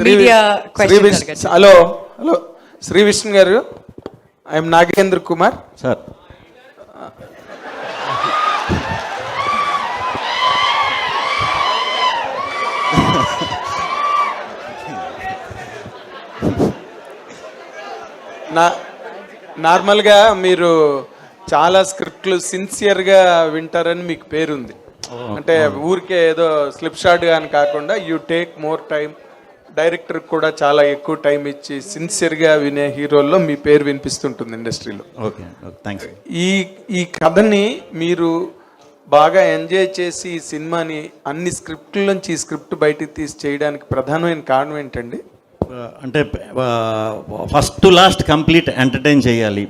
Media hello hello Shri Vishnu garu, I'm Nagendra Kumar sir. నార్మల్గా మీరు చాలా స్క్రిప్ట్లు సిన్సియర్గా వింటారని మీకు పేరుంది. అంటే ఊరికే ఏదో స్లిప్ షాట్ అని కాకుండా you take more time, director కూడా చాలా ఎక్కువ టైం ఇచ్చి సిన్సియర్గా వినే హీరోల్లో మీ పేరు వినిపిస్తుంటుంది ఇండస్ట్రీలో. Okay, thanks. ఈ కథని మీరు బాగా ఎంజాయ్ చేసి ఈ సినిమాని అన్ని స్క్రిప్ట్ల నుంచి ఈ స్క్రిప్ట్ బయటికి తీసి చేయడానికి ప్రధానమైన కారణం ఏంటండి? అంటే first to last complete entertain చేయాలి.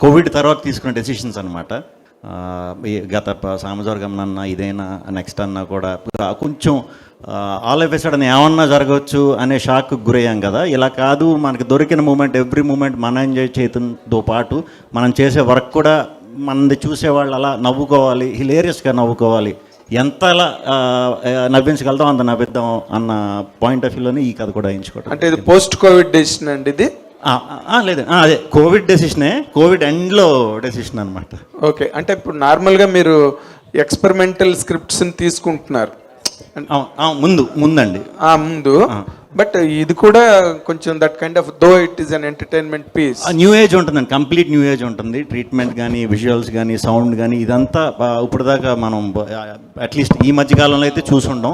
కోవిడ్ తర్వాత తీసుకున్న డెసిషన్స్ అనమాట. గత సామజవర్గం అన్నా ఇదైనా నెక్స్ట్ అన్నా కూడా కొంచెం ఆల్ ఆఫ్ ఎ సడన్ ఏమన్నా జరగవచ్చు అనే షాక్ గురయ్యాం కదా. ఇలా కాదు, మనకి దొరికిన మూమెంట్ ఎవ్రీ మూమెంట్ మనం ఎంజాయ్ చేయడంతో పాటు మనం చేసే వర్క్ కూడా మనది చూసేవాళ్ళు అలా నవ్వుకోవాలి, హిలేరియస్గా నవ్వుకోవాలి, ఎంత అలా నవ్వించగలుగుతాం అంత నవ్విద్దాం అన్న పాయింట్ ఆఫ్ వ్యూలోనే ఈ కథ కూడా ఎంచుకోవడం. అంటే ఇది పోస్ట్ కోవిడ్ డెసిషన్ అండి ఇది? లేదు, అదే కోవిడ్ డెసిషనే, కోవిడ్ ఎండ్లో డెసిషన్ అనమాట. ఓకే, అంటే ఇప్పుడు నార్మల్గా మీరు ఎక్స్పెరిమెంటల్ స్క్రిప్ట్స్ని తీసుకుంటున్నారు ముందండి ముందు, బట్ ఇది కూడా కొంచెం that kind of though it is an entertainment piece. New age ఉంటుందండి, కంప్లీట్ న్యూ ఏజ్ ఉంటుంది. ట్రీట్మెంట్ కానీ, విజువల్స్ కానీ, సౌండ్ కానీ ఇదంతా ఇప్పుడు దాకా మనం అట్లీస్ట్ ఈ మధ్యకాలంలో అయితే చూసుంటాం.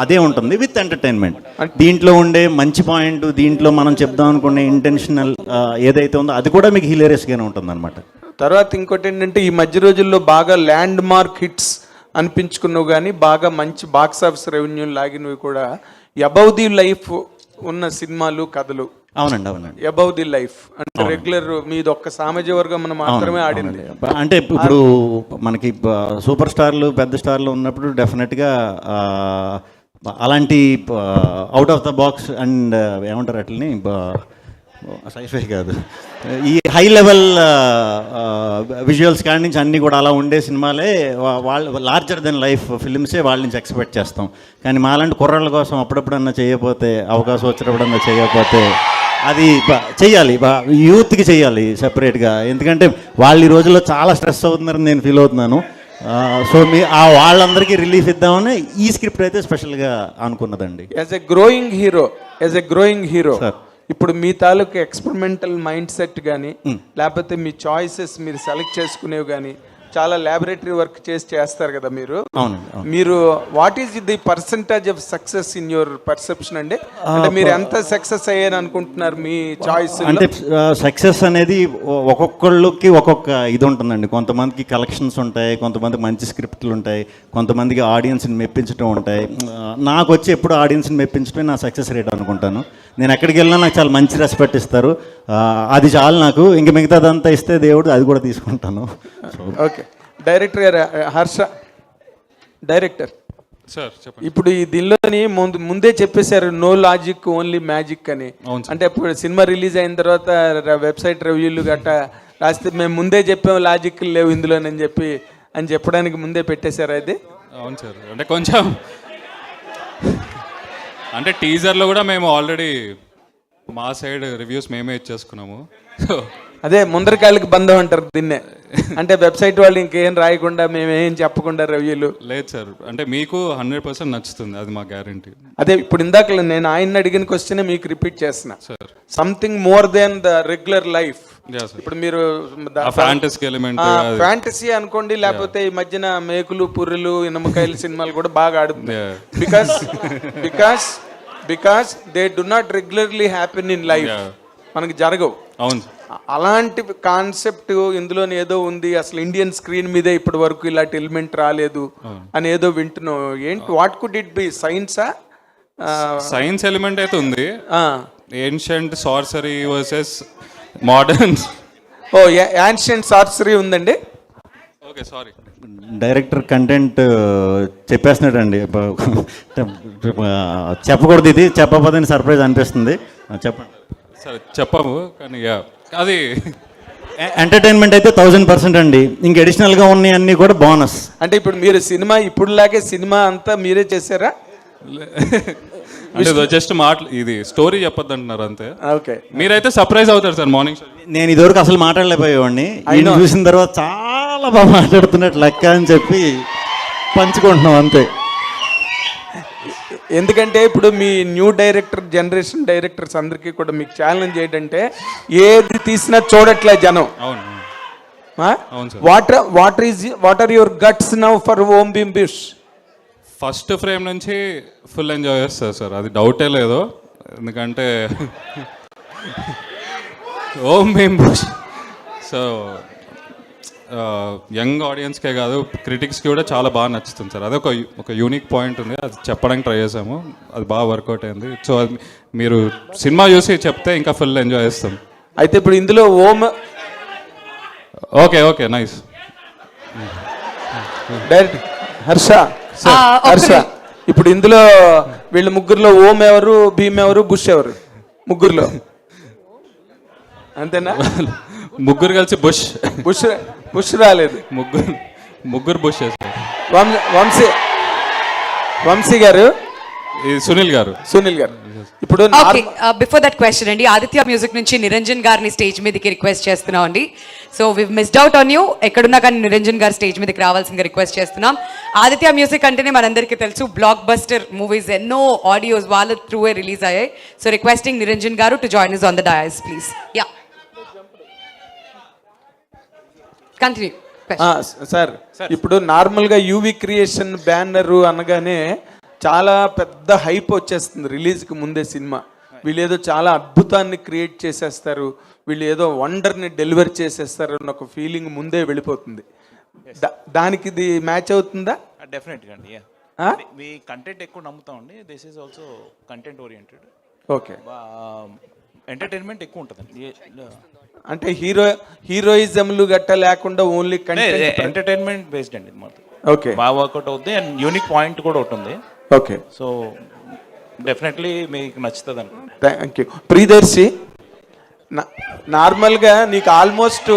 అదే ఉంటుంది విత్ ఎంటర్టైన్మెంట్. దీంట్లో ఉండే మంచి పాయింట్, దీంట్లో మనం చెప్దాం అనుకునే ఇంటెన్షనల్ ఏదైతే ఉందో అది కూడా మీకు హిలేరియస్గానే ఉంటుంది అనమాట. తర్వాత ఇంకోటి ఏంటంటే ఈ మధ్య రోజుల్లో బాగా ల్యాండ్ మార్క్ హిట్స్ అనిపించుకున్నవి కానీ బాగా మంచి బాక్స్ ఆఫీస్ రెవెన్యూ లాగినవి కూడా అబౌవ్ ది లైఫ్ ఉన్న సినిమాలు, కథలు. అవునండి, అవునండి. అబౌవ్ ది లైఫ్ అంటే రెగ్యులర్ మీది ఒక్క సామాజిక వర్గం మనం మాత్రమే ఆడింది. అంటే ఇప్పుడు మనకి సూపర్ స్టార్లు, పెద్ద స్టార్లు ఉన్నప్పుడు డెఫినెట్గా అలాంటి out of the box and ఏమంటారు అట్లని, సైఫై కాదు, ఈ హై లెవెల్ విజువల్స్ కాడి నుంచి అన్నీ కూడా అలా ఉండే సినిమాలే వాళ్ళు లార్జర్ దెన్ లైఫ్ ఫిల్మ్సే వాళ్ళ నుంచి ఎక్స్పెక్ట్ చేస్తాం. కానీ మాలాంటి కుర్రాళ్ళ కోసం అప్పుడప్పుడన్నా చేయకపోతే, అవకాశం వచ్చినప్పుడన్నా చేయకపోతే అది చెయ్యాలి, యూత్కి చెయ్యాలి సెపరేట్గా. ఎందుకంటే వాళ్ళు ఈ రోజుల్లో చాలా స్ట్రెస్ అవుతున్నారని నేను ఫీల్ అవుతున్నాను. సో వాళ్ళందరికీ రిలీఫ్ ఇద్దామని ఈ స్క్రిప్ట్ అయితే స్పెషల్గా అనుకున్నదండి. As a growing hero sir, ఇప్పుడు మీ తాలూకు ఎక్స్పెరిమెంటల్ మైండ్ సెట్ కానీ లేకపోతే మీ చాయిసెస్ మీరు సెలెక్ట్ చేసుకునేవి కానీ చాలా ల్యాబొరేటరీ వర్క్ చేస్తారు కదా మీరు. మీరు what is the percentage of success in your perception అండి? అంటే మీరు ఎంత సక్సెస్ అయ్యారు అనుకుంటున్నారు మీ చాయిస్? అంటే సక్సెస్ అనేది ఒక్కొక్కళ్ళకి ఒక్కొక్క ఇది ఉంటుందండి. కొంతమందికి కలెక్షన్స్ ఉంటాయి, కొంతమందికి మంచి స్క్రిప్ట్లు ఉంటాయి, కొంతమందికి ఆడియన్స్ని మెప్పించడం ఉంటాయి. నాకు వచ్చి ఎప్పుడు ఆడియన్స్ని మెప్పించడమే నా సక్సెస్ రేట్ అనుకుంటాను. నేను ఎక్కడికి వెళ్ళినా నాకు చాలా మంచి రెస్పెక్ట్ ఇస్తారు, అది చాలు నాకు. ఇంక మిగతాదంతా ఇస్తే దేవుడు అది కూడా తీసుకుంటాను. ఓకే, డైరెక్టర్ గారు, హర్ష డైరెక్టర్ సార్ చెప్పండి. ఇప్పుడు ఈ దీనిలోని ముందే చెప్పేశారు నో లాజిక్ ఓన్లీ మ్యాజిక్ అని. అంటే ఇప్పుడు సినిమా రిలీజ్ అయిన తర్వాత వెబ్సైట్ రివ్యూలు గట్టా రాస్తే మేము ముందే చెప్పాము లాజిక్ లేవు ఇందులోనని చెప్పడానికి ముందే పెట్టేశారు అది. అవును సార్, అంటే కొంచెం అంటే టీజర్లో కూడా మేము ఆల్రెడీ మా సైడ్ రివ్యూస్ మేమే ఇచ్చేసుకున్నాము. అదే ముందరకాయలకి బంధం అంటారు దీన్నే. అంటే వెబ్సైట్ వాళ్ళు ఇంకేం రాయకుండా మేమేం చెప్పకుండా రివ్యూలు. లేదు సార్, అంటే మీకు 100% నచ్చుతుంది, అది మా గ్యారంటీ. అదే ఇప్పుడు ఇందాక నేను ఆయన అడిగిన క్వశ్చన్ మీకు రిపీట్ చేస్తున్నా sir. Something more than the regular life. ఇప్పుడు మీరు ఫ్యాంటసీ అనుకోండి, లేకపోతే ఈ మధ్యన మేకులు, పుర్రెలు, ఇనమకాయలు సినిమాలు కూడా బాగా ఆడుతుంది. Because they do not regularly happen in life, మనకి జరగవు. అవును, అలాంటి కాన్సెప్ట్ ఇందులోనే ఏదో ఉంది. అసలు ఇండియన్ స్క్రీన్ మీదే ఇప్పటి వరకు ఇలాంటి ఎలిమెంట్ రాలేదు అని ఏదో వింటున్నాం. ఏంటి, వాట్ కుడ్ ఇట్ బి? సైన్సా? సైన్స్ ఎలిమెంట్ అయితే ఉంది. Ancient sorcery versus modern. Oh, ancient sorcery ఉందండి. Okay, sorry. డైరెక్టర్ కంటెంట్ చెప్పేస్తున్నాడండి. చెప్పకూడదు, ఇది చెప్పకపోతే సర్ప్రైజ్ అనిపిస్తుంది. చెప్పండి సరే, చెప్పము. కానీ అది ఎంటర్టైన్మెంట్ అయితే 1000% అండి. ఇంక అడిషనల్గా ఉన్నాయి అన్నీ కూడా బోనస్. అంటే ఇప్పుడు మీరు సినిమా ఇప్పుడులాగే సినిమా అంతా మీరే చేశారా? అంటే జస్ట్ ఇది స్టోరీ చెప్పొద్దు అంటున్నారు అంతే. ఓకే, మీరైతే సర్ప్రైజ్ అవుతారు సార్ మార్నింగ్ షో. నేను ఇదివరకు అసలు మాట్లాడలేకపోయేవాడిని, ఈయన చూసిన తర్వాత చాలా బాగా మాట్లాడుతున్నట్టు లెక్క అని చెప్పి పంచుకుంటున్నాం అంతే. ఎందుకంటే ఇప్పుడు మీ న్యూ డైరెక్టర్ జనరేషన్ డైరెక్టర్స్ అందరికీ కూడా మీకు ఛాలెంజ్ ఏంటంటే ఏది తీసినా చూడట్లే జనం. అవును అవును sir. What are your guts now for Om Bheem Bush? First frame నుంచి ఫుల్ ఎంజాయ్ చేస్తారు సార్, అది డౌటే లేదు. ఎందుకంటే ఓం భీమ్ బుష్ సో యంగ్ ఆడియన్స్కే కాదు క్రిటిక్స్కి కూడా చాలా బాగా నచ్చుతుంది సార్. అది ఒక యూనిక్ పాయింట్ ఉంది, అది చెప్పడానికి ట్రై చేసాము, అది బాగా వర్కౌట్ అయింది. సో అది మీరు సినిమా చూసి చెప్తే ఇంకా ఫుల్ ఎంజాయ్ చేస్తాం. అయితే ఇప్పుడు ఇందులో ఓం okay okay nice. Direct Harsha ఇప్పుడు ఇందులో వీళ్ళ ముగ్గురులో ఓం ఎవరు, భీమ్ ఎవరు, బుష్ ఎవరు? ముగ్గురులో అంతేనా? ముగ్గురు కలిసి బుష్ బుష్ బుష్ రాలేదు, ముగ్గురు బుష్ చేస్తారు. వంశీ గారు, సునీల్ గారు ఇప్పుడు ఓకే, బిఫోర్ దట్ క్వశ్చన్ అండి, ఆదిత్య మ్యూజిక్ నుంచి నిరంజన్ గారిని స్టేజ్ మీదకి రిక్వెస్ట్ చేస్తున్నాం అండి. So we missed out on you. ఎక్కడున్నా కానీ నిరంజన్ గారు స్టేజ్ మీదకి రావాల్సిందిగా రిక్వెస్ట్ చేస్తున్నాం. ఆదిత్య మ్యూజిక్ అంటేనే మనందరికీ తెలుసు బ్లాక్ బస్టర్ మూవీస్, ఎన్నో ఆడియోస్ వాళ్ళ త్రూవే రిలీజ్ అయ్యాయి. సో రిక్వెస్టింగ్ నిరంజన్ గారు to join us on the dais please. Yeah continue. Sir ఇప్పుడు నార్మల్గా యూవి క్రియేషన్ బ్యానరు అనగానే చాలా పెద్ద హైప్ వచ్చేస్తుంది రిలీజ్కి ముందే సినిమా. వీళ్ళు ఏదో చాలా అద్భుతాన్ని క్రియేట్ చేసేస్తారు, వీళ్ళు ఏదో వండర్ని డెలివర్ చేసేస్తారు అన్న ఒక ఫీలింగ్ ముందే వెళ్ళిపోతుంది. దానికి ఇది మ్యాచ్ అవుతుందా? డెఫినెట్గా అండి. మీ కంటెంట్ ఎక్కువ నమ్ముతామండి. This is also content oriented. Okay, entertainment ఎక్కువ ఉంటుందండి. అంటే హీరోయిజంలు గట్ట లేకుండా ఓన్లీ ఎంటర్టైన్మెంట్ బేస్డ్ అండి ఇది మాత్రం. ఓకే, బాగా వర్కౌట్ అవుతుంది అండ్ యూనిక్ పాయింట్ కూడా ఒకటి ఉంది. ఓకే, సో డెఫినెట్లీ మీకు నచ్చుతుంది అనుకుంటా. Thank you. ప్రియదర్శి, నార్మల్గా నీకు ఆల్మోస్ట్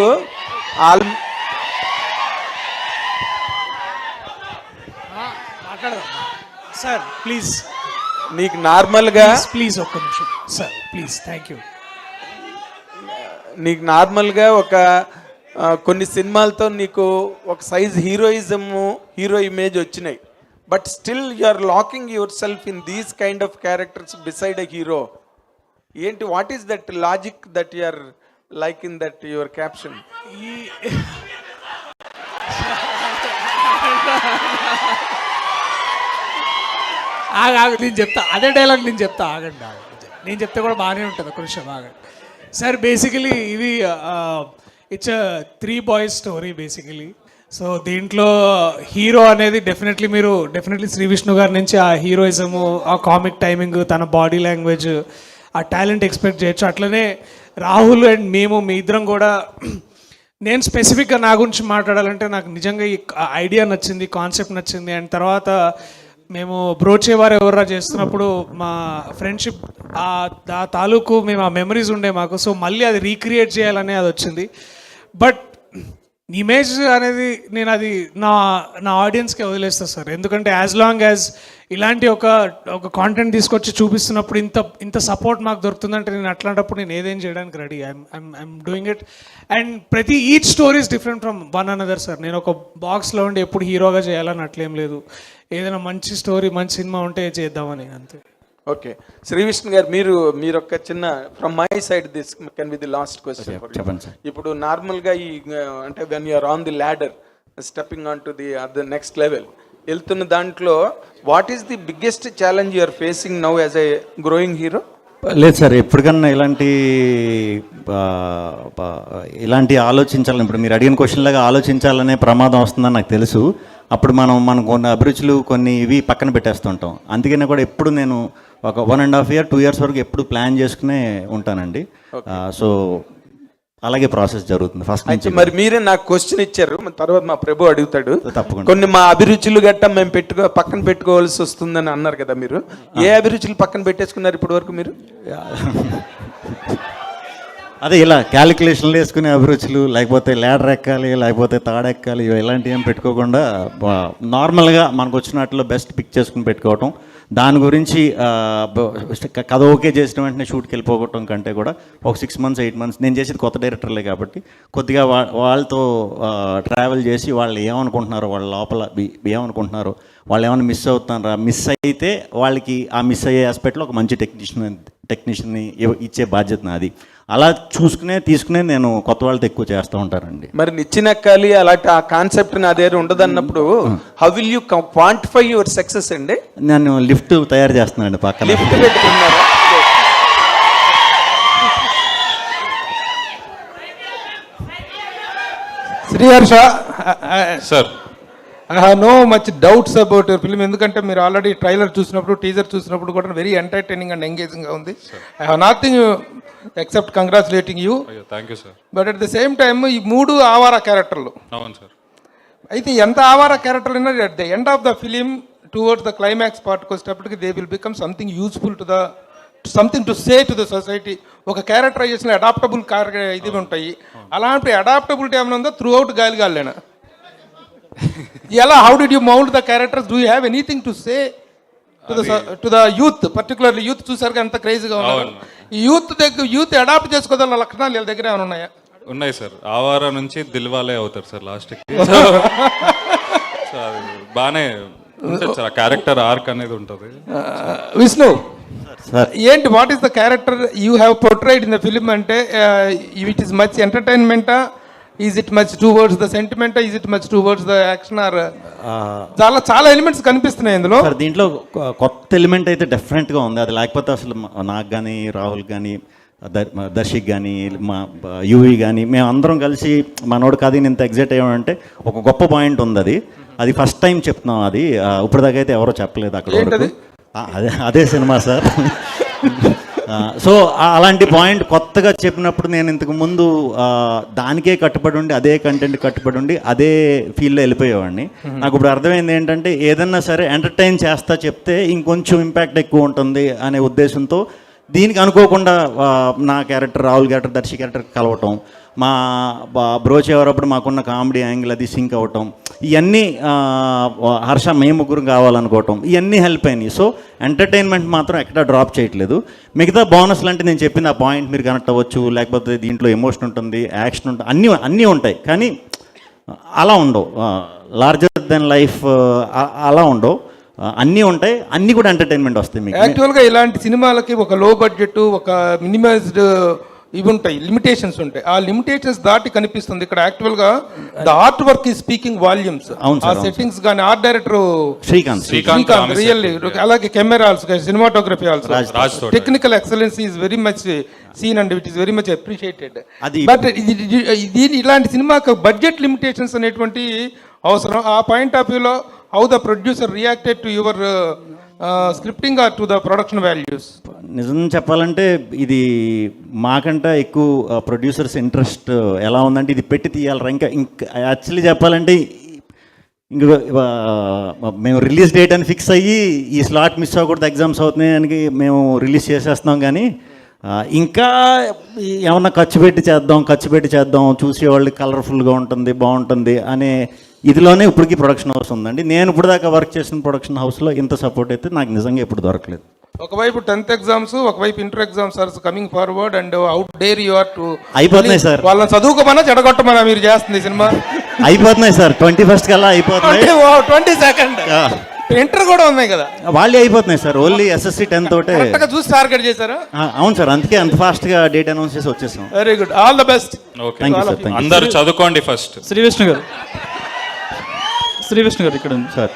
సార్ ప్లీజ్, నీకు నార్మల్గా ప్లీజ్ ఒక్క నిమిషం సార్ ప్లీజ్. Thank you. నీకు నార్మల్గా ఒక కొన్ని సినిమాలతో నీకు ఒక సైజ్ హీరో ఇమేజ్ వచ్చినాయి, but still you are locking yourself in these kind of characters beside a hero. ఏంటి, what is that logic that you are like in that your caption? నేను చెప్తా, అదే డైలాగ్ నేను చెప్తా, ఆగండి. నేను చెప్తే కూడా బాగానే ఉంటుంది, ఒక నిమిషం ఆగండి సార్. బేసికలీ ఇది it's 3 boys story basically. So దీంట్లో హీరో అనేది డెఫినెట్లీ శ్రీ విష్ణు గారి నుంచి ఆ హీరోయిజము, ఆ కామిక్ టైమింగ్, తన బాడీ లాంగ్వేజ్, ఆ టాలెంట్ ఎక్స్పెక్ట్ చేయొచ్చు. అట్లనే రాహుల్ అండ్ మీ ఇద్దరం కూడా నేను స్పెసిఫిక్గా నా గురించి మాట్లాడాలంటే నాకు నిజంగా ఈ ఐడియా నచ్చింది, కాన్సెప్ట్ నచ్చింది. అండ్ తర్వాత మేము బ్రోచేవారు ఎవర్రా చేస్తున్నప్పుడు మా ఫ్రెండ్షిప్ ఆ తాలూకు మేము ఆ మెమరీస్ ఉండే మాకు. సో మళ్ళీ అది రీక్రియేట్ చేయాలనే అది వచ్చింది. బట్ ఇమేజ్ అనేది నేను అది నా ఆడియన్స్కే వదిలేస్తాను సార్. ఎందుకంటే యాజ్ లాంగ్ యాజ్ ఇలాంటి ఒక కాంటెంట్ తీసుకొచ్చి చూపిస్తున్నప్పుడు ఇంత సపోర్ట్ మాకు దొరుకుతుందంటే నేను అట్లాంటప్పుడు నేను ఏదేం చేయడానికి ready. I'm doing it. And each story is different from one another sir. నేను ఒక బాక్స్లో ఉండి ఎప్పుడు హీరోగా చేయాలని అట్లేం లేదు. ఏదైనా మంచి స్టోరీ, మంచి సినిమా ఉంటే చేద్దామని అంతే. ఓకే, శ్రీ విష్ణు గారు, మీరు ఒక చిన్న from my side this can be the last question. చెప్పండి సార్. ఇప్పుడు నార్మల్గా ఈ అంటే when you're on the ladder stepping on to the next level వెళ్తున్న దాంట్లో what is the biggest challenge you're facing now as a growing hero? లేదు sir, ఎప్పటికన్నా ఇలాంటి ఆలోచించాలని, ఇప్పుడు మీరు అడిగిన క్వశ్చన్ లాగా ఆలోచించాలనే ప్రమాదం వస్తుందని నాకు తెలుసు. అప్పుడు మనం కొన్ని అభిరుచులు కొన్ని ఇవి పక్కన పెట్టేస్తుంటాం. అందుకనే కూడా ఎప్పుడు నేను ఒక 1.5 year 2 years వరకు ఎప్పుడు ప్లాన్ చేసుకునే ఉంటానండి. సో అలాగే ప్రాసెస్ జరుగుతుంది ఫస్ట్ నుంచి. మరి మీరే నాకు క్వశ్చన్ ఇచ్చారు, తర్వాత మా ప్రభు అడుగుతాడు. తప్పకుండా. కొన్ని మా అభిరుచులు గట్టా మేము పక్కన పెట్టుకోవాల్సి వస్తుందని అన్నారు కదా మీరు. ఏ అభిరుచులు పక్కన పెట్టేసుకున్నారు ఇప్పటి వరకు మీరు? అదే ఇలా క్యాలిక్యులేషన్లు వేసుకునే అభిరుచులు, లేకపోతే ల్యాడర్ ఎక్కాలి, లేకపోతే తాడెక్కాలి, ఇలాంటివి ఏం పెట్టుకోకుండా నార్మల్గా మనకు వచ్చినట్లో బెస్ట్ పిక్ చేసుకుని పెట్టుకోవటం. దాని గురించి కథ ఓకే చేసిన వెంటనే షూట్కి వెళ్ళిపోవటం కంటే కూడా ఒక 6 months 8 months నేను చేసేది కొత్త డైరెక్టర్లే కాబట్టి కొద్దిగా వాళ్ళతో ట్రావెల్ చేసి వాళ్ళు ఏమనుకుంటున్నారో వాళ్ళ లోపల ఏమనుకుంటున్నారో వాళ్ళు ఏమైనా మిస్ అవుతున్నారా, మిస్ అయితే వాళ్ళకి ఆ మిస్ అయ్యే ఆస్పెక్ట్లో ఒక మంచి టెక్నీషియన్ని ఇచ్చే బాధ్యత నాది. అలా తీసుకునే నేను కొత్త వాళ్ళతో ఎక్కువ చేస్తూ ఉంటానండి. మరి నిచ్చినెక్కాలి అలాంటి ఆ కాన్సెప్ట్ నా దగ్గర ఉండదన్నప్పుడు how will you quantify your success అండి? నేను లిఫ్ట్ తయారు చేస్తున్నానండి పక్కన. లిఫ్ట్ పెట్టుకున్నారా? Sriharsha, sir I have no much doubts about your film. ఎందుకంటే మీరు ఆల్రెడీ ట్రైలర్ చూసినప్పుడు, టీజర్ చూసినప్పుడు కూడా వెరీ ఎంటర్టైనింగ్ అండ్ ఎంగేజింగ్గా ఉంది. I have nothing except congratulating you. Thank you sir. But at the same time ఈ 3 ఆవారా క్యారెక్టర్లు. అవును సార్. అయితే ఎంత ఆవారా క్యారెక్టర్ అయినా at the end of the film towards the climax పార్ట్కి వచ్చేటప్పటికి they will become something useful to the something to say to the society. ఒక characterisation adaptable ఇది ఉంటాయి. అలాంటి అడాప్టబిలిటీ ఏమైనా ఉందో త్రూ అవుట్ గాలిగాలేనా ఎలా? How did you mould the characters? Do you have anything to say to the youth? Particularly youth చూసారుగా ఎంత క్రేజీగా ఉన్నారు. ఈ యూత్ అడాప్ట్ చేసుకోగల లక్షణాలు వీళ్ళ దగ్గర ఏమైనా ఉన్నాయా? ఉన్నాయి సార్. ఆవారా నుంచి దిల్వాలే అవుతారు సార్ లాస్ట్కి. సో అది బాగానే ఉంటుంది సార్. ఆ క్యారెక్టర్ ఆర్క్ అనేది ఉంటుంది. విష్ణు, ఏంటి what is the character you have portrayed in the film? అంటే ఇట్ ఈస్ మచ్ ఎంటర్టైన్మెంటా? Is it much towards the sentiment? Is it much towards the action? Or చాలా ఎలిమెంట్స్ కనిపిస్తున్నాయి ఇందులో. సార్ దీంట్లో కొత్త ఎలిమెంట్ అయితే డెఫినెట్గా ఉంది. అది లేకపోతే అసలు నాకు కానీ, రాహుల్ కానీ, దర్శిక్ కానీ, మా యూవి కానీ మేము అందరం కలిసి మనోడు కాదు ఇంత ఎగ్జైట్ అయ్యామంటే ఒక గొప్ప పాయింట్ ఉంది. అది ఫస్ట్ టైం చెప్తున్నాం. అది ఇప్పటిదాకా అయితే ఎవరో చెప్పలేదు అక్కడ. అదే సినిమా సార్. సో అలాంటి పాయింట్ కొత్తగా చెప్పినప్పుడు నేను ఇంతకు ముందు దానికే కట్టుబడి ఉండి, అదే కంటెంట్ కట్టుబడి ఉండి, అదే ఫీల్డ్లో వెళ్ళిపోయేవాడిని. నాకు ఇప్పుడు అర్థమైంది ఏంటంటే ఏదన్నా సరే ఎంటర్టైన్ చేస్తా చెప్తే ఇంకొంచెం ఇంపాక్ట్ ఎక్కువ ఉంటుంది అనే ఉద్దేశంతో దీనికి అనుకోకుండా నా character, Rahul character, Darshi character కలవటం, మా బ్రోచ్ ఎవరప్పుడు మాకున్న కామెడీ యాంగిల్ అది సింక్ అవ్వటం, ఇవన్నీ హర్ష మేము ముగ్గురు కావాలనుకోవటం, ఇవన్నీ హెల్ప్ అయినాయి. సో ఎంటర్టైన్మెంట్ మాత్రం ఎక్కడా డ్రాప్ చేయట్లేదు. మిగతా బోనస్లు అంటే నేను చెప్పిన ఆ పాయింట్ మీరు కనెక్ట్ అవ్వచ్చు, లేకపోతే దీంట్లో ఎమోషన్ ఉంటుంది, యాక్షన్ ఉంటుంది, అన్నీ ఉంటాయి. కానీ అలా ఉండవు. లార్జర్ దెన్ లైఫ్ అలా ఉండవు. అన్నీ ఉంటాయి, అన్నీ కూడా ఎంటర్టైన్మెంట్ వస్తాయి మీకు. యాక్చువల్గా ఇలాంటి సినిమాలకి ఒక లో బడ్జెట్, ఒక మినిమైజ్డ్ ఇవి ఉంటాయి, లిమిటేషన్స్ ఉంటాయి. ఆ లిమిటేషన్స్ దాటి కనిపిస్తుంది ఇక్కడ. యాక్చువల్గా the art work is speaking volumes. ఆ సెట్టింగ్స్ కానీ ఆర్ట్ డైరెక్టర్ శ్రీకాంత్ రియల్లీ, అలాగే కెమెరాల్స్, cinematography also, technical excellence is very much seen and it is very much appreciated. But ఇది ఇలాంటి సినిమాకి బడ్జెట్ లిమిటేషన్స్ అనేటువంటి అవసరం. ఆ పాయింట్ ఆఫ్ వ్యూలో how the producer reacted to your scripting or to the production values? నిజం చెప్పాలంటే ఇది మాకంటే ఎక్కువ ప్రొడ్యూసర్స్ ఇంట్రెస్ట్ ఎలా ఉందంటే ఇది పెట్టి తీయాలరా. ఇంకా యాక్చువల్లీ చెప్పాలంటే ఇంక మేము రిలీజ్ డేట్ అని ఫిక్స్ అయ్యి ఈ స్లాట్ మిస్ అవ్వకూడదు, ఎగ్జామ్స్ అవుతున్నాయి అని మేము రిలీజ్ చేసేస్తున్నాం. కానీ ఇంకా ఏమన్నా ఖర్చు పెట్టి చేద్దాం, చూసేవాళ్ళు కలర్ఫుల్గా ఉంటుంది, బాగుంటుంది అనే ఇదిలోనే ఇప్పటికీ ప్రొడక్షన్ హౌస్ ఉందండి. నేను ఇప్పుడు దాకా వర్క్ చేసిన ప్రొడక్షన్ హౌస్లో ఇంత సపోర్ట్ అయితే నాకు నిజంగా ఎప్పుడు దొరకలేదు. ఒకవైపు 10th ఎగ్జామ్స్, ఒకవైపు inter exams are coming forward and out dare you are to అయిపోతున్నాయి సార్. వాళ్ళని చదువుకోమన్నా చెడగొట్టమన్నా మీరు చేస్తుంది సినిమా అయిపోతున్నాయి సార్. 21st కల్లా అయిపోతున్నాయి. 22nd ఇంటర్ కూడా ఉన్నాయి కదా, వాళ్ళే అయిపోతున్నాయి సార్. ఓన్లీ SSC 10th తోటే చూసి టార్గెట్ చేశారా? అవును సార్, అందుకే అంత ఫాస్ట్గా డేట్ అనౌన్స్ చేసి వచ్చేసాం. Very good, all the best. Thank you sir. అందరూ చదువుకోండి ఫస్ట్. శ్రీ విష్ణు గారు ఇక్కడ ఉంది సార్.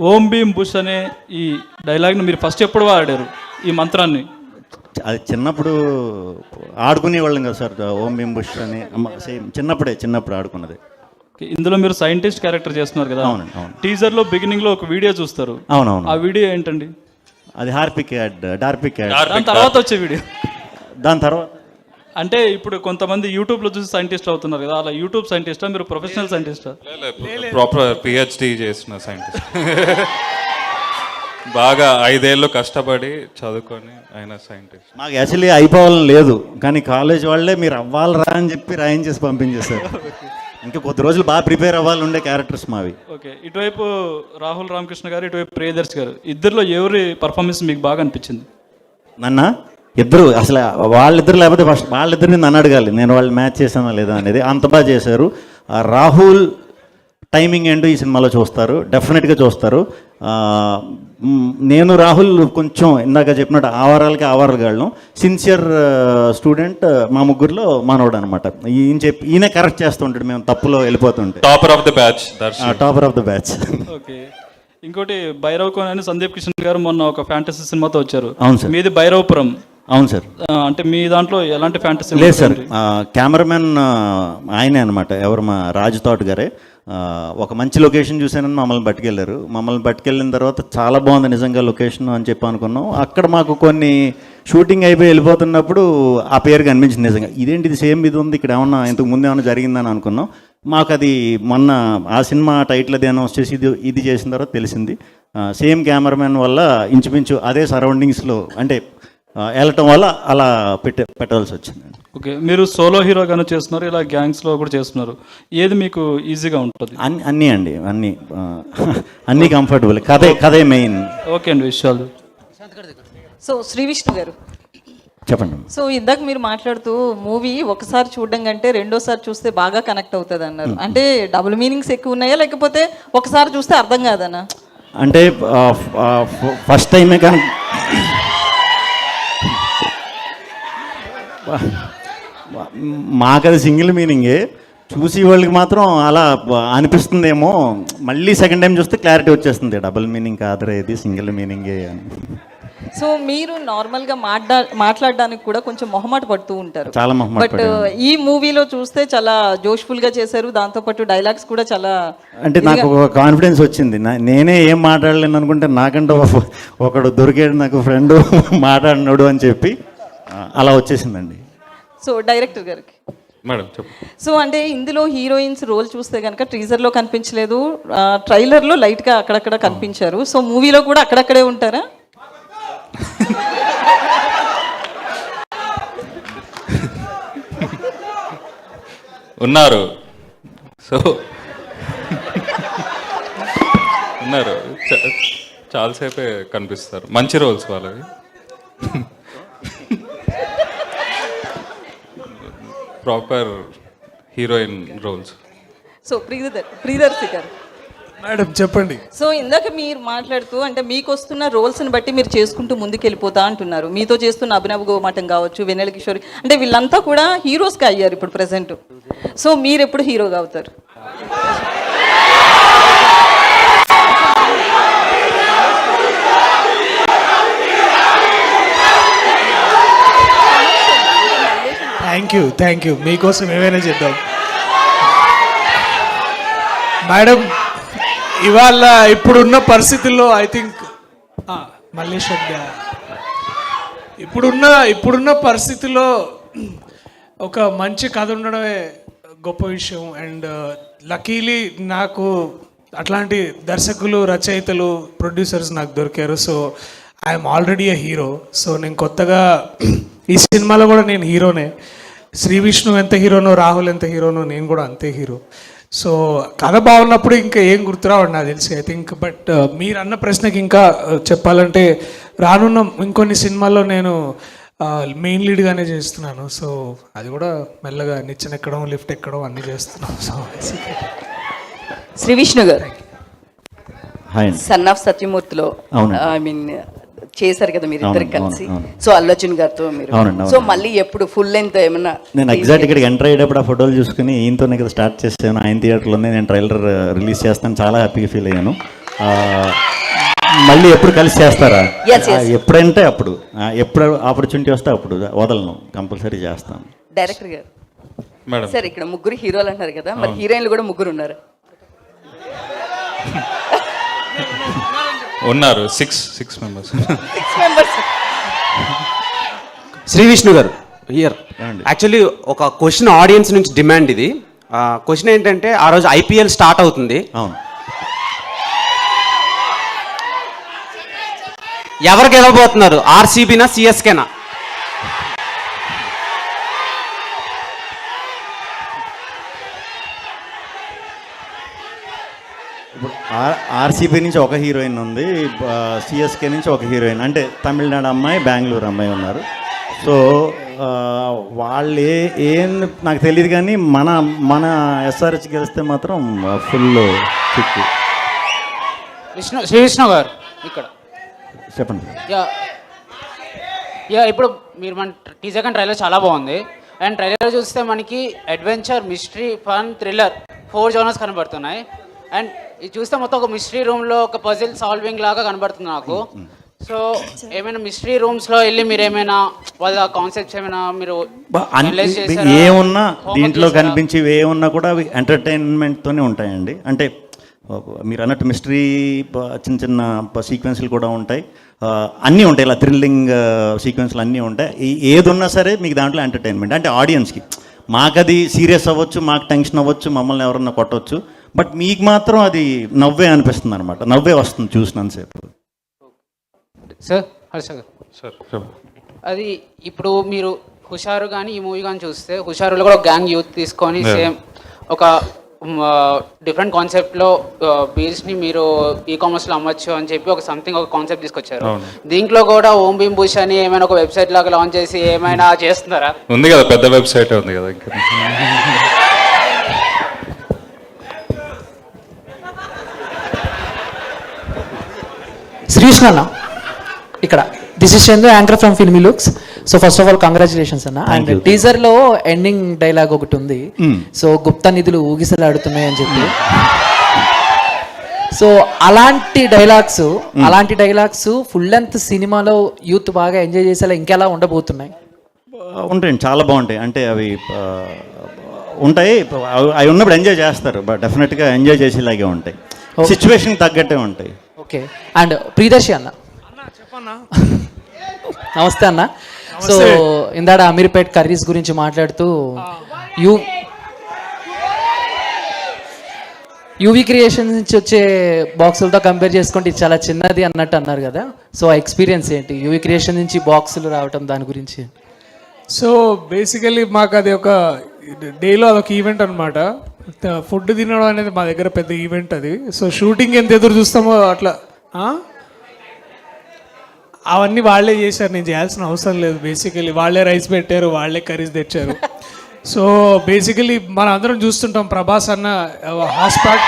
ఓం భీమ్ బుష్ అనే ఈ డైలాగ్ని మీరు ఫస్ట్ ఎప్పుడు వాడారు ఈ మంత్రాన్ని? అది చిన్నప్పుడు ఆడుకునేవాళ్ళం కదా సార్, ఓం భీమ్ బుష్ అని. సేమ్ చిన్నప్పుడు ఆడుకున్నది. ఇందులో మీరు సైంటిస్ట్ క్యారెక్టర్ చేస్తున్నారు కదా. అవునండి, అవును. టీజర్లో బిగినింగ్లో ఒక వీడియో చూస్తారు. అవునవును. ఆ వీడియో ఏంటండి? అది డార్పిక్ యాడ్. దాని తర్వాత వచ్చే వీడియో. దాని తర్వాత అంటే ఇప్పుడు కొంతమంది యూట్యూబ్లో చూసి సైంటిస్ట్ అవుతున్నారు కదా, అలా యూట్యూబ్ సైంటిస్టా మీరు ప్రొఫెషనల్ సైంటిస్టా? ప్రాపర్ PhD చేసిన సైంటిస్ట్. బాగా 5 ఏళ్ళు కష్టపడి చదువుకొని ఆయన సైంటిస్ట్. మాకు యాక్చువల్లీ అయిపోవాలని లేదు, కానీ కాలేజ్ వాళ్ళే మీరు అవ్వాలరా అని చెప్పి రాయించేసి పంపించేశారు. ఇంకా కొద్ది రోజులు బాగా ప్రిపేర్ అవ్వాలి ఉండే క్యారెక్టర్స్ మావి. ఓకే, ఇటువైపు రాహుల్ రామకృష్ణ గారు, ఇటువైపు ప్రియదర్శి గారు, ఇద్దరిలో ఎవరి పర్ఫార్మెన్స్ మీకు బాగా అనిపించింది? నన్న ఇద్దరు అసలు వాళ్ళిద్దరు లేకపోతే ఫస్ట్ వాళ్ళిద్దరిని నన్ను అడగాలి, నేను వాళ్ళు మ్యాచ్ చేశానా లేదా అనేది. అంత బాగా చేశారు. రాహుల్ టైమింగ్ ఏంటో ఈ సినిమాలో చూస్తారు, డెఫినెట్గా చూస్తారు. నేను రాహుల్ కొంచెం ఇందాక చెప్పినట్టు ఆవారాలు గాళ్ళం, సిన్సియర్ స్టూడెంట్, మా ముగ్గురులో మనోడు అనమాట. ఈయనే కరెక్ట్ చేస్తూ ఉంటాడు మేము తప్పులో వెళ్ళిపోతుంటే. Topper of the batch. Topper of the batch. Okay, ఇంకోటి భైరవ్ కోన్ అని సందీప్ కిషన్ గారు మొన్న ఒక ఫ్యాంటసీ సినిమాతో వచ్చారు. అవును సార్. మీది భైరవపురం. అవును సార్. అంటే మీ దాంట్లో ఎలాంటి ఫ్యాంటసీ లేదు సార్, కెమెరామెన్ ఆయనే అనమాట, ఎవరు మా రాజు తోట గారే. ఒక మంచి లొకేషన్ చూసానని మమ్మల్ని పట్టుకెళ్ళారు. మమ్మల్ని పట్టుకెళ్ళిన తర్వాత చాలా బాగుంది నిజంగా లొకేషన్ అని చెప్పి అనుకున్నాం. అక్కడ మాకు కొన్ని షూటింగ్ అయిపోయి వెళ్ళిపోతున్నప్పుడు ఆ పేరు కనిపించింది. నిజంగా ఇదేంటి ఇది సేమ్ ఇది ఉంది ఇక్కడ, ఏమన్నా ఇంతకు ముందు ఏమన్నా జరిగిందని అనుకున్నాం. మాకు అది మొన్న ఆ సినిమా టైటిల్ అది అనౌన్స్ చేసి ఇది చేసిన తర్వాత తెలిసింది. సేమ్ కెమెరామెన్ వల్ల ఇంచుమించు అదే సరౌండింగ్స్లో అంటే వెళ్ళటం వల్ల అలా పెట్టవలసి వచ్చిందండి. ఓకే, మీరు సోలో హీరోగానే చేస్తున్నారు, ఇలా గ్యాంగ్స్లో కూడా చేస్తున్నారు. ఏది మీకు ఈజీగా ఉంటుంది? అన్నీ అండి, అన్నీ కంఫర్టబుల్. కథే మెయిన్. ఓకే అండి, విషయాలు. సో శ్రీ విష్ణు గారు చెప్పండి. సో ఇందాక మీరు మాట్లాడుతూ మూవీ ఒకసారి చూడడం కంటే రెండోసారి చూస్తే బాగా కనెక్ట్ అవుతుంది అన్నారు. అంటే డబుల్ మీనింగ్స్ ఎక్కువ ఉన్నాయా, లేకపోతే ఒకసారి చూస్తే అర్థం కాదనా? అంటే ఫస్ట్ టైమే కానీ మాకది సింగిల్ మీనింగే, చూసి వాళ్ళకి మాత్రం అలా అనిపిస్తుందేమో. మళ్ళీ సెకండ్ టైం చూస్తే క్లారిటీ వచ్చేస్తుంది, డబుల్ మీనింగ్ కాదురా ఇది సింగిల్ మీనింగే అని. సో మీరు నార్మల్గా మాట్లాడడానికి కూడా కొంచెం మొహమాట పడుతూ ఉంటారు. చాలా మొహమాట బట్ ఈ మూవీలో చూస్తే చాలా జోష్ఫుల్ గా చేశారు. దాంతోపాటు డైలాగ్స్ కూడా చాలా, అంటే నాకు ఒక కాన్ఫిడెన్స్ వచ్చింది. నేనే ఏం మాట్లాడలేను అనుకుంటే నాకంటే ఒకడు దొరికాడు నాకు ఫ్రెండ్ మాట్లాడినాడు అని చెప్పి అలా వచ్చేసిందండి. సో డైరెక్టర్ గారికి మేడం చెప్పు. సో అంటే ఇందులో హీరోయిన్స్ రోల్ చూస్తే కనుక టీజర్లో కనిపించలేదు, ట్రైలర్లో లైట్గా అక్కడక్కడ కనిపించారు. సో మూవీలో కూడా అక్కడక్కడే ఉంటారా? ఉన్నారు. సో ఉన్నారు, చాలాసేపే కనిపిస్తారు. మంచి రోల్స్ వాళ్ళవి. Proper heroine roles. So Priyadarshi garu madam చెప్పండి. సో ఇందాక మీరు మాట్లాడుతూ అంటే మీకు వస్తున్న రోల్స్ని బట్టి మీరు చేసుకుంటూ ముందుకెళ్ళిపోతా అంటున్నారు. మీతో చేస్తున్న అభినవ్ గోమటం కావచ్చు, వెన్నెల కిషోర్, అంటే వీళ్ళంతా కూడా హీరోస్గా అయ్యారు ఇప్పుడు ప్రెసెంట్. సో మీరు ఎప్పుడు హీరోగా అవుతారు? థ్యాంక్ యూ మీకోసం ఏమైనా చేద్దాం. మేడం ఇవాళ ఇప్పుడున్న పరిస్థితుల్లో ఐ థింక్ మల్లేష్ ఇప్పుడున్న పరిస్థితుల్లో ఒక మంచి కథ ఉండడమే గొప్ప విషయం. అండ్ లక్కీలీ నాకు అట్లాంటి దర్శకులు, రచయితలు, ప్రొడ్యూసర్స్ నాకు దొరికారు. So I'm already a hero. So నేను కొత్తగా ఈ సినిమాలో కూడా నేను హీరోనే. శ్రీ విష్ణు ఎంత హీరోనో, రాహుల్ ఎంత హీరోనో, నేను కూడా అంతే హీరో. సో కథ బాగున్నప్పుడు ఇంకా ఏం గుర్తురావండి నాకు తెలిసి ఐ థింక్. బట్ మీరు అన్న ప్రశ్నకి ఇంకా చెప్పాలంటే రానున్న ఇంకొన్ని సినిమాల్లో నేను మెయిన్ లీడ్గానే చేస్తున్నాను. సో అది కూడా మెల్లగా నిచ్చెన ఎక్కడం, లిఫ్ట్ ఎక్కడం అన్నీ చేస్తున్నాను. సో శ్రీ విష్ణు గారు హాయ్. సన్ ఆఫ్ సత్యమూర్తిలో ఐ మీన్ చేశారు కదా మీరు ఇద్దరు కలిసి. సో అల్లు అర్జున్ గారితో మీరు, సో మళ్ళీ ఎప్పుడు ఫుల్ లెంత్ ఏమన్నా? నేను ఎగ్జాక్ట్ ఇక్కడికి ఎంటర్ అయ్యేటప్పుడు ఆ ఫోటోలు చూసుకుని ఈయనతోనే కదా స్టార్ట్ చేసాను. ఆయన థియేటర్లోనే నేను ట్రైలర్ రిలీజ్ చేస్తాను, చాలా హ్యాపీగా ఫీల్ అయ్యాను. మళ్ళీ ఎప్పుడు కలిసి చేస్తారా? ఎప్పుడంటే అప్పుడు, ఎప్పుడు ఆపర్చునిటీ వస్తే అప్పుడు వదలను, కంపల్సరీ చేస్తాను. డైరెక్టర్ గారు మేడం సార్ ఇక్కడ ముగ్గురు హీరోలు అంటారు కదా, మరి హీరోయిన్లు కూడా ముగ్గురు ఉన్నారు? ఉన్నారు, సిక్స్ మెంబర్స్. శ్రీ విష్ణు గారు హియర్. యాక్చువల్లీ ఒక క్వశ్చన్ ఆడియన్స్ నుంచి డిమాండ్ ఇది. క్వశ్చన్ ఏంటంటే ఆ రోజు ఐపీఎల్ స్టార్ట్ అవుతుంది, ఎవరు గెలవబోతున్నారు, ఆర్సీబీనా సిఎస్కేనా? ఆర్సీబీ నుంచి ఒక హీరోయిన్ ఉంది, సిఎస్కే నుంచి ఒక హీరోయిన్, అంటే తమిళనాడు అమ్మాయి, బెంగళూరు అమ్మాయి ఉన్నారు. సో వాళ్ళు ఏం నాకు తెలియదు, కానీ మన ఎస్ఆర్హెచ్ గెలిస్తే మాత్రం ఫుల్ చిక్కు. శ్రీ విష్ణు గారు ఇక్కడ చెప్పండి. ఇప్పుడు మీరు మన టీజర్ కానీ ట్రైలర్ చాలా బాగుంది. అండ్ ట్రైలర్ చూస్తే మనకి adventure, mystery, fun, thriller 4 genres కనబడుతున్నాయి. అండ్ ఇది చూస్తే మొత్తం ఒక మిస్టరీ రూమ్లో ఒక పజిల్ సాల్వింగ్ లాగా కనబడుతుంది నాకు. సో ఏమైనా మిస్టరీ రూమ్స్లో వెళ్ళి మీరు ఏమైనా వాళ్ళ కాన్సెప్ట్స్ ఏమైనా మీరు ఏమున్నా దీంట్లో కనిపించేవి ఏమున్నా కూడా అవి ఎంటర్టైన్మెంట్తోనే ఉంటాయండి. అంటే మీరు అన్నట్టు మిస్టరీ చిన్న చిన్న సీక్వెన్స్లు కూడా ఉంటాయి, అన్నీ ఉంటాయి, ఇలా థ్రిల్లింగ్ సీక్వెన్స్లు అన్నీ ఉంటాయి. ఏది ఉన్నా సరే మీకు దాంట్లో ఎంటర్టైన్మెంట్. అంటే ఆడియన్స్కి మాకు అది సీరియస్ అవ్వచ్చు, మాకు టెన్షన్ అవ్వచ్చు, మమ్మల్ని ఎవరన్నా కొట్టవచ్చు, బట్ మీకు మాత్రం అది నవ్వే అనిపిస్తుంది అనమాట, నవ్వే వస్తుంది చూసినంతసేపు. సార్ హర్ష గారు అది ఇప్పుడు మీరు హుషారు కానీ ఈ మూవీ కానీ చూస్తే, హుషారులో కూడా గ్యాంగ్ యూత్ తీసుకొని సేమ్ ఒక డిఫరెంట్ కాన్సెప్ట్లో బీల్స్ని మీరు ఈకామర్స్లో అమ్మచ్చు అని చెప్పి ఒక సంథింగ్ ఒక కాన్సెప్ట్ తీసుకొచ్చారు. దీంట్లో కూడా ఓం భీమ్ బుష్ అని ఏమైనా ఒక వెబ్సైట్ లాగా లాంచ్ చేసి ఏమైనా చేస్తున్నారా? ఉంది కదా, పెద్ద వెబ్సైట్ ఉంది కదా. ఇంకా శ్రీకృష్ణ అన్న ఇక్కడ, this is Chandu, anchor from filmy looks. So first of all congratulations అన్న. అండ్ టీజర్ లో ఎండింగ్ డైలాగ్ ఒకటి ఉంది, సో గుప్త నిధులు ఊగిసలాడుతున్నాయి అని చెప్పి. సో అలాంటి డైలాగ్స్ ఫుల్ లెంత్ సినిమాలో యూత్ బాగా ఎంజాయ్ చేసేలా ఇంకెలా ఉండబోతున్నాయి? ఉంటాయండి, చాలా బాగుంటాయి. అంటే అవి ఉంటాయి, అవి ఉన్నప్పుడు ఎంజాయ్ చేస్తారు, బట్ డెఫినెట్గా ఎంజాయ్ చేసేలాగే ఉంటాయి, సిచ్యువేషన్ తగ్గట్టే ఉంటాయి. ఓకే. అండ్ ప్రియదర్శి అన్న చెప్పన్నా. నమస్తే అన్న. సో ఇందాడ అమీర్పేట్ కర్రీస్ గురించి మాట్లాడుతూ యూవీ క్రియేషన్ నుంచి వచ్చే బాక్సులతో కంపేర్ చేసుకుంటే ఇది చాలా చిన్నది అన్నట్టు అన్నారు కదా. సో ఆ ఎక్స్పీరియన్స్ ఏంటి, యూవీ క్రియేషన్ నుంచి బాక్సులు రావటం, దాని గురించి? సో బేసికలీ మాకు అది ఒక డేలో అదొక ఈవెంట్ అనమాట. ఫుడ్ తినడం అనేది మా దగ్గర పెద్ద ఈవెంట్ అది. సో షూటింగ్ ఎంత ఎదురు చూస్తామో అట్లా అవన్నీ వాళ్ళే చేశారు, నేను చేయాల్సిన అవసరం లేదు. బేసికలీ వాళ్ళే రైస్ పెట్టారు, వాళ్ళే కర్రీస్ తెచ్చారు. సో బేసికలీ మనం అందరం చూస్తుంటాం, ప్రభాస్ అన్న హాస్పిటల్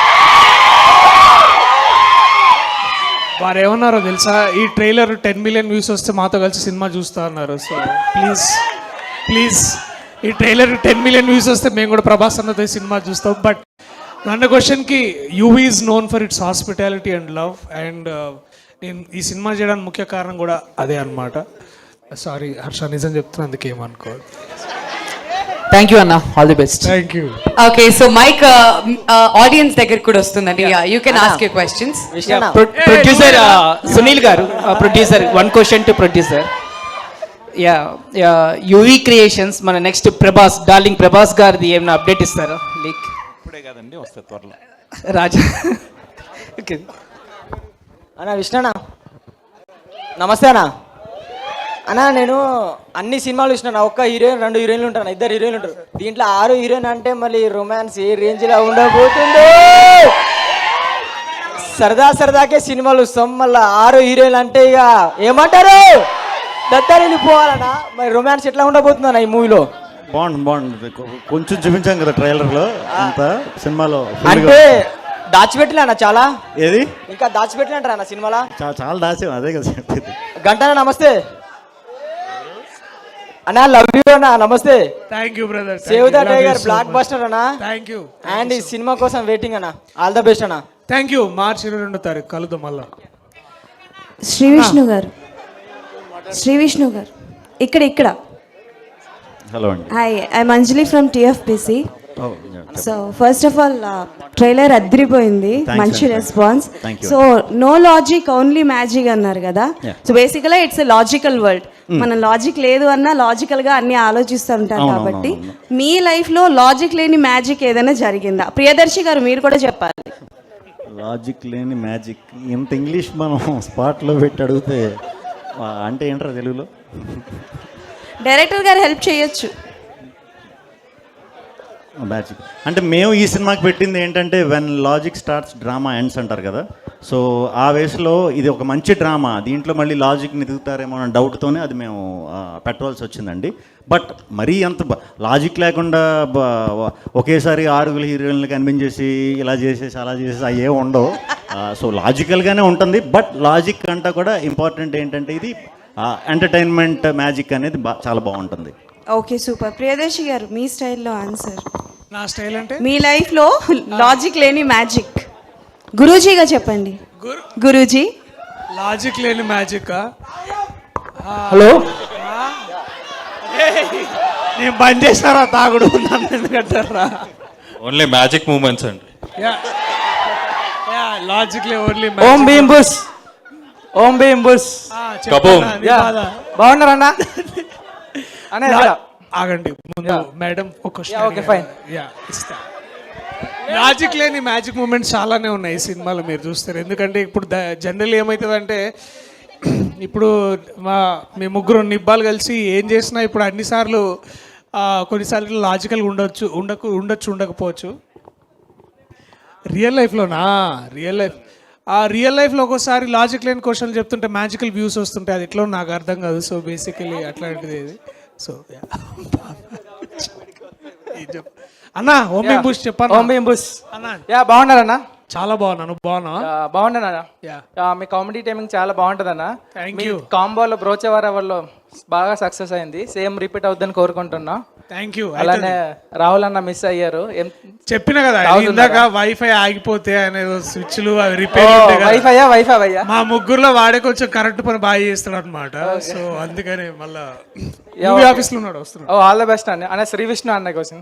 వారు ఏమన్నారో తెలుసా, ఈ ట్రైలర్ 10 మిలియన్ వ్యూస్ వస్తే మాతో కలిసి సినిమా చూస్తా అన్నారు. సో ప్లీజ్ ఈ ట్రైలర్ 10 మిలియన్ వ్యూస్ వస్తే మేము కూడా ప్రభాస్ అన్నతో సినిమా చూస్తాం. బట్ నన్న క్వశ్చన్కి UV is known for it's hospitality and love. And నేను ఈ సినిమా చేయడానికి ముఖ్య కారణం కూడా అదే అనమాట. సారీ హర్ష, నిజం చెప్తున్నా, అందుకేమనుకో. థ్యాంక్ యూ అన్న, all the best. Thank you. Okay, so mike audience దగ్గర కూడా వస్తుందండి, you can ask your questions. Producer Sunil గారు, producer, 1 question to producer. UV Creations మన నెక్స్ట్ డార్లింగ్ ప్రభాస్ గారిది ఏమైనా అప్డేట్ ఇస్తారా? లీక్ ఇప్పుడే కదండి, వస్తే త్వరలో. రాజా ఓకే అన్నా విష్ణనా, నమస్తే అన్నా. అన్నా నేను అన్ని సినిమాలు చూసినా, ఒక్క హీరోయిన్ 2 హీరోయిన్లు ఉంటాను, 2 హీరోయిన్లు ఉంటారు. దీంట్లో 6 హీరోయిన్ అంటే మళ్ళీ రొమాన్స్ ఏ రేంజ్లో ఉండబోతుందో. సరదాకే సినిమాలు వస్తాం, మళ్ళీ 6 హీరోయిన్లు అంటే ఇక ఏమంటారు, దత్తాలు వెళ్ళిపోవాలన్నా. మరి రొమాన్స్ ఎట్లా ఉండబోతుందన్నా ఈ మూవీలో? బాగుంది, కొంచెం చూపించాం కదా ట్రైలర్లో, అంత సినిమాలో అంటే దాచిపెట్టలే అన్న చాలా. ఏది ఇంకా దాచిపెట్టలే అంటారా అన్న సినిమాలో? చాలా దాచాం, అదే కదా. గంటనా నమస్తే అన్నా, లవ్ యూ అన్నా, నమస్తే. Thank you brother. Save the tiger blockbuster అన్నా. Thank you. అండ్ ఈ సినిమా కోసం వెయిటింగ్ అన్నా, ఆల్ ద బెస్ట్ అన్నా. Thank you. మార్చి 22వ తారీఖు కలుద్దాం మళ్ళా. శ్రీ విష్ణు గారు ఇక్కడ. హలో అండి. Hi, I'm Anjali from TFPC. So first of all trailer అదిరిపోయింది, మంచి response. So no logic only magic అన్నారు కదా. సో బేసికల్గా ఇట్స్ ఎ లాజికల్ వరల్డ్. మన లాజిక్ లేదు అన్నా లాజికల్ గా అన్ని ఆలోచిస్తూ ఉంటారు కాబట్టి మీ లైఫ్ లో లాజిక్ లేని మ్యాజిక్ ఏదైనా జరిగిందా? ప్రియదర్శి గారు మీరు కూడా చెప్పాలి. లాజిక్ లేని మ్యాజిక్, ఇంత ఇంగ్లీష్ మనం స్పాట్లో పెట్టి అడిగితే అంటే ఏంటారు తెలుగులో? డైరెక్టర్ గారు హెల్ప్ చేయొచ్చు. మ్యాజిక్ అంటే మేము ఈ సినిమాకి పెట్టింది ఏంటంటే when logic starts drama ends అంటారు కదా. సో ఆ వేస్లో ఇది ఒక మంచి డ్రామా, దీంట్లో మళ్ళీ లాజిక్ని ఎదుగుతారేమో అన్న డౌట్తోనే అది మేము పెట్టవలసి వచ్చిందండి. బట్ మరీ అంత లాజిక్ లేకుండా ఒకేసారి 6 హీరోయిన్లు కనిపించేసి ఇలా చేసేసి అలా చేసేసి అవి ఏమి ఉండవు. సో లాజికల్గానే ఉంటుంది. బట్ లాజిక్ అంతా కూడా ఇంపార్టెంట్ ఏంటంటే ఇది ఎంటర్టైన్మెంట్ మ్యాజిక్ అనేది చాలా బాగుంటుంది. Okay super. ప్రియదర్శి గారు మీ స్టైల్లో ఆన్సర్. నా స్టైల్ అంటే మీ లైఫ్లో లాజిక్ లేని మ్యాజిక్ గురూజీగా చెప్పండి. గురూజీ లాజిక్ లేని మ్యాజిక్. హలో, నేను బంద్ చేస్తారా తాగుడు నన్ను ఎందుకంటారా? ఓన్లీ మ్యాజిక్ మూమెంట్స్ అండి. లాజిక్ లే ఓన్లీ ఓం భీం బుస్, ఓం భీం బుస్. కబూమ్. బాగున్నారన్నా? అనే ఆగండి ముందు మేడం ఒక క్వశ్చన్. Okay fine. ఇస్తా. లాజిక్ లేని మ్యాజిక్ మూమెంట్స్ చాలానే ఉన్నాయి ఈ సినిమాలో మీరు చూస్తారు. ఎందుకంటే ఇప్పుడు జనరల్ ఏమవుతుందంటే ఇప్పుడు మీ ముగ్గురు నిబ్బాలు కలిసి ఏం చేసినా ఇప్పుడు అన్నిసార్లు కొన్నిసార్లు లాజికల్గా ఉండకపోవచ్చు. రియల్ లైఫ్లోనా? రియల్ లైఫ్లో ఒక్కోసారి లాజిక్ లేని క్వశ్చన్లు చెప్తుంటే మ్యాజికల్ వ్యూస్ వస్తుంటాయి. అది ఎట్లా నాకు అర్థం కాదు. సో బేసికలీ అట్లాంటిది ఇది. సో అన్నా ఓం భీం బుష్ చెప్పాను. ఓం భీం బుస్ అన్నా బాగున్నారన్నా? చాలా బాగున్నాను. బాగున్నా? బాగున్నానా? మీ కామెడీ టైమింగ్ చాలా బాగుంటుందన్నా. Thank you. కాంబోలో బ్రోచేవారవల్లో బాగా సక్సెస్ అయింది. సేమ్ రిపీట్ అవుతుందని కోరుకుంటున్నా. Thank you. అలానే రాహుల్ అన్న మిస్ అయ్యారు. చెప్పిన కదా ఇందాక వైఫై ఆగిపోతే అనేది స్విచ్లు అవి రిపేర్. వైఫై మా ముగ్గురులో వాడే కొంచెం కరెంట్ పని బాగా చేస్తాడు అనమాట. సో అందుకని మళ్ళా ఆఫీస్ లో ఉన్నాడు వస్తున్నాడు. ఆల్ ద బెస్ట్ అన్న శ్రీ విష్ణు అన్న కోసం.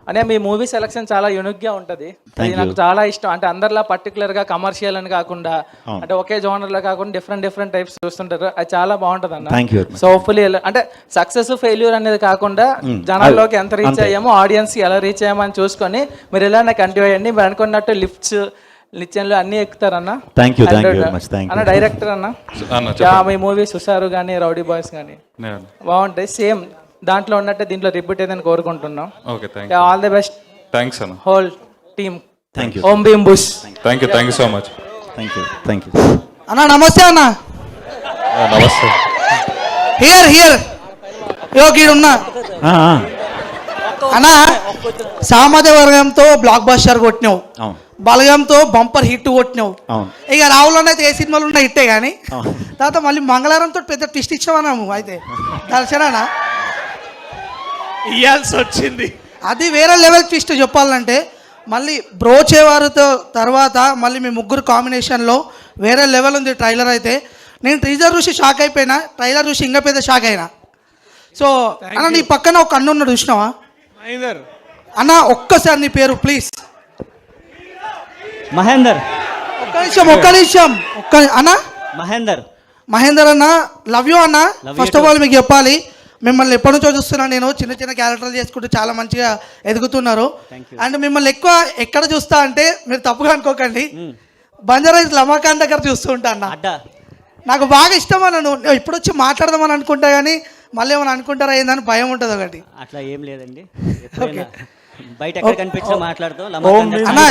అనే మీ మూవీ సెలక్షన్ చాలా యూనిక్ గా ఉంటది. అది నాకు చాలా ఇష్టం. అంటే అందరిలా పర్టికులర్ గా కమర్షియల్ అని కాకుండా అంటే ఒకే జోనర్ లో కాకుండా డిఫరెంట్ టైప్స్ చూస్తుంటారు. అది చాలా బాగుంటది అన్న. సో హోప్ఫుల్లీ అంటే సక్సెస్ ఫెయిల్యూర్ అనేది కాకుండా జనాల్లోకి ఎంత రీచ్ అయ్యామో, ఆడియన్స్ కి ఎలా రీచ్ అయ్యామో అని చూసుకొని మీరు ఎలా కంటిన్యూ అయ్యండి. మీరు అనుకున్నట్టు లిఫ్ట్స్ నిత్యంలో అన్ని ఎక్కుతారన్న. అన్న డైరెక్టర్ అన్న మీ మూవీ సుసారు కానీ రౌడీ బాయ్స్ కానీ బాగుంటాయి. సేమ్ దాంట్లో ఉన్నట్టే దీంట్లో రిపీట్ అయ్యిందని కోరుకుంటున్నాం. All the best. థ్యాంక్స్ అన్న. Whole team. Thank you. Om Bheem Bush. Thank you so much. Thank you. అన్న నమస్తే అన్న. నమస్తే. హియర్ ఉన్నా అన్న. సామాజిక వర్గంతో బ్లాక్ బస్టర్ కొట్టినావు, బలగంతో బంపర్ హిట్ కొట్టినావు. ఇక రాహుల్ అయితే ఏ సినిమాలు ఉన్నాయి హిట్టే కానీ తర్వాత మళ్ళీ మంగళవారంతో పెద్ద ట్విస్ట్ ఇచ్చామన్నాము. అయితే దర్శనా ఇయ్యాల్సి వచ్చింది. అది వేరే లెవెల్ ట్విస్ట్ చెప్పాలంటే. మళ్ళీ బ్రోచేవారితో తర్వాత మళ్ళీ మీ ముగ్గురు కాంబినేషన్లో వేరే లెవెల్ ఉంది ట్రైలర్. అయితే నేను టీజర్ చూసి షాక్ అయిపోయినా, ట్రైలర్ చూసి ఇంకా పెద్ద షాక్ అయినా. సో అన్న నీ పక్కన ఒక అన్న ఉన్నాడు చూసినావా అన్న? ఒక్కసారి నీ పేరు ప్లీజ్. మహేందర్. ఒక్క నిమిషం అన్న. మహేందర్ అన్న, లవ్ యూ అన్న. ఫస్ట్ ఆఫ్ ఆల్ మీకు చెప్పాలి, మిమ్మల్ని ఎప్పటి నుంచో చూస్తున్నాను నేను. చిన్న క్యారెక్టర్లు చేసుకుంటూ చాలా మంచిగా ఎదుగుతున్నారు. అండ్ మిమ్మల్ని ఎక్కువ ఎక్కడ చూస్తా అంటే మీరు తప్పుగా అనుకోకండి, బంజారాస్ లమాఖాన్ దగ్గర చూస్తూ ఉంటా అన్న. నాకు బాగా ఇష్టం అన్న. నువ్వు ఇప్పుడు వచ్చి మాట్లాడదామని అనుకుంటా కానీ మళ్ళీ ఏమైనా అనుకుంటారా ఏందని భయం ఉంటుంది ఒకటి. అట్లా ఏం లేదండి. అన్న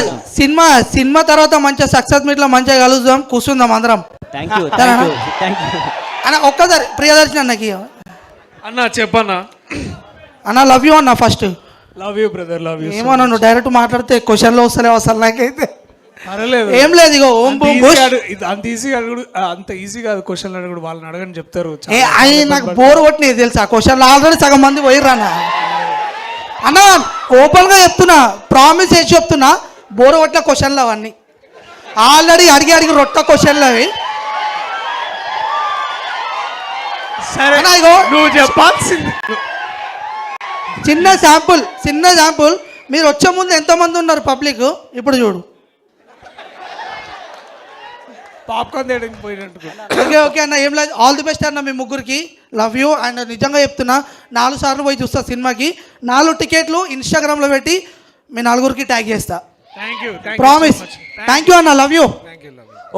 సినిమా తర్వాత మంచిగా సక్సెస్ మీట్ లో మంచిగా కలుద్దాం, కూర్చుందాం అందరం. అన్న ఒక్కసారి ప్రియదర్శిని అన్నకి అన్న చెప్పన్నా. అన్న లవ్ యూ అన్న. First love you brother. Love you. ఏమన్నా నువ్వు డైరెక్ట్ మాట్లాడితే క్వశ్చన్లో వస్తలేవు అసలు నాకైతే. పర్లేదు. ఏం లేదు. ఇగో ఓం బూమ్ బుష్. అంత ఈజీ కాదు క్వశ్చన్లు అడుగుడు. వాళ్ళని అడగని చెప్తారు. నాకు బోర్ కొట్టినది తెలుసా క్వశ్చన్లు. ఆల్రెడీ సగం మంది పోయిర్రు అన్న. అన్న ఓపెన్ గా చెప్తున్నా, ప్రామిస్ చేసి చెప్తున్నా, బోర్ కొట్టిన క్వశ్చన్లు అవన్నీ. ఆల్రెడీ అడిగి రొట్ట క్వశ్చన్లు అవి. సరే నువ్వు చెప్పాల్సింది. చిన్న శాంపుల్. మీరు వచ్చే ముందు ఎంతమంది ఉన్నారు పబ్లిక్, ఇప్పుడు చూడు. పాప్కార్న్ తేడానికి పోయినట్టు. ఓకే అన్న, ఏం లేదు. ఆల్ ది బెస్ట్ అన్న మీ ముగ్గురికి. Love you. అండ్ నిజంగా చెప్తున్నా 4 సార్లు పోయి చూస్తా సినిమాకి. 4 టికెట్లు ఇన్స్టాగ్రామ్లో పెట్టి మీ 4గురికి ట్యాగ్ చేస్తా. ప్రామిస్. థ్యాంక్ యూ అన్న. Love you.